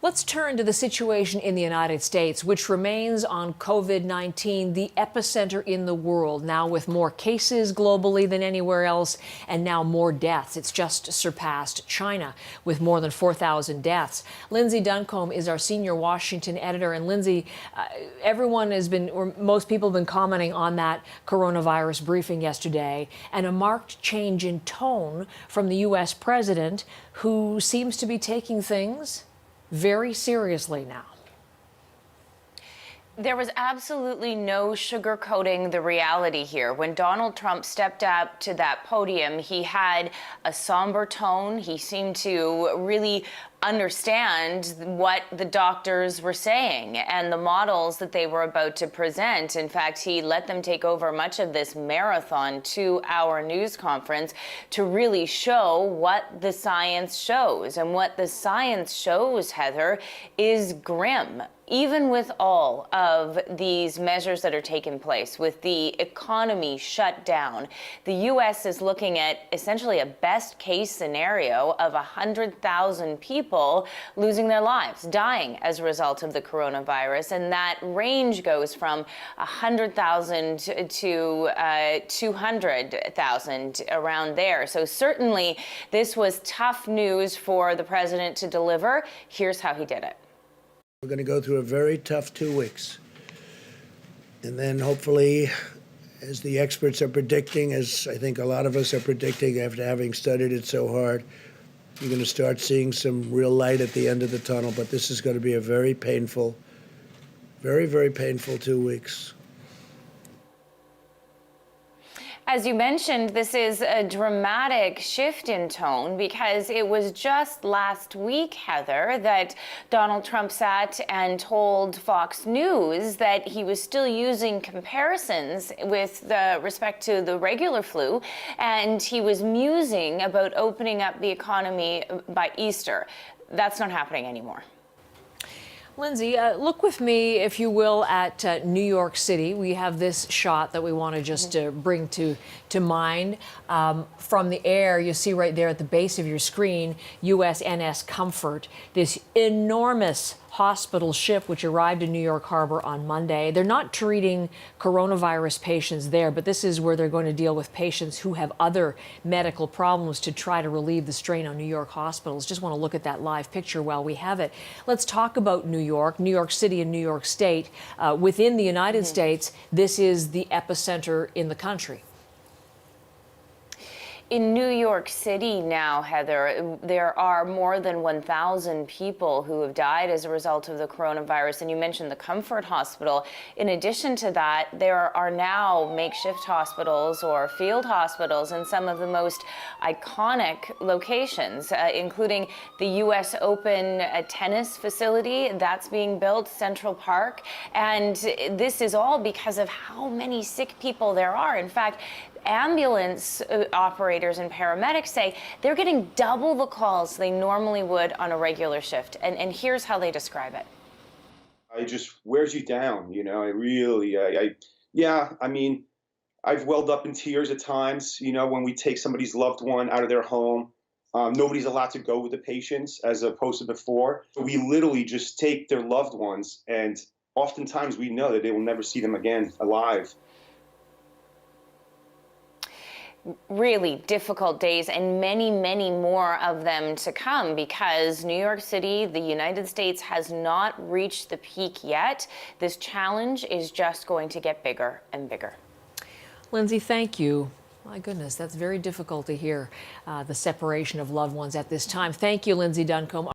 Let's turn to the situation in the United States, which remains on COVID-19 the epicenter in the world, now with more cases globally than anywhere else, and now more deaths. It's just surpassed China with more than 4,000 deaths. Lindsay Duncombe is our senior Washington editor. And Lindsay, everyone has been, or most people have been commenting on that coronavirus briefing yesterday, and a marked change in tone from the U.S. president, who seems to be taking things very seriously now. There was absolutely no sugarcoating the reality here. When Donald Trump stepped up to that podium, he had a somber tone. He seemed to really understand what the doctors were saying and the models that they were about to present. In fact, he let them take over much of this marathon 2-hour news conference to really show what the science shows. And what the science shows, Heather, is grim. Even with all of these measures that are taking place, with the economy shut down, the U.S. is looking at essentially a best case scenario of 100,000 people losing their lives, dying as a result of the coronavirus. And that range goes from 100,000 to 200,000, around there. So certainly this was tough news for the president to deliver. Here's how he did it. We're going to go through a very tough 2 weeks. And then hopefully, as the experts are predicting, as I think a lot of us are predicting after having studied it so hard, you're going to start seeing some real light at the end of the tunnel. But this is going to be a very painful, very, very painful 2 weeks. As you mentioned, this is a dramatic shift in tone, because it was just last week, Heather, that Donald Trump sat and told Fox News that he was still using comparisons with respect to the regular flu, and he was musing about opening up the economy by Easter. That's not happening anymore. Lindsay, look with me, if you will, at New York City. We have this shot that we want to just bring to mind. From the air, you see right there at the base of your screen, USNS Comfort, this enormous hospital ship which arrived in New York Harbor on Monday. They're not treating coronavirus patients there, but this is where they're going to deal with patients who have other medical problems to try to relieve the strain on New York hospitals. Just want to look at that live picture while we have it. Let's talk about New York City and New York State. Within the United States, this is the epicenter in the country. In New York City now, Heather, there are more than 1,000 people who have died as a result of the coronavirus. And you mentioned the Comfort Hospital. In addition to that, there are now makeshift hospitals or field hospitals in some of the most iconic locations, including the U.S. Open tennis facility that's being built, Central Park. And this is all because of how many sick people there are. In fact, ambulance operators and paramedics say they're getting double the calls they normally would on a regular shift. And here's how they describe it. It just wears you down, you know. I mean, I've welled up in tears at times, you know, when we take somebody's loved one out of their home. Nobody's allowed to go with the patients as opposed to before. So we literally just take their loved ones, and oftentimes we know that they will never see them again alive. Really difficult days, and many, many more of them to come, because New York City, the United States, has not reached the peak yet. This challenge is just going to get bigger and bigger. Lindsay, thank you. My goodness, that's very difficult to hear, the separation of loved ones at this time. Thank you, Lindsay Duncombe.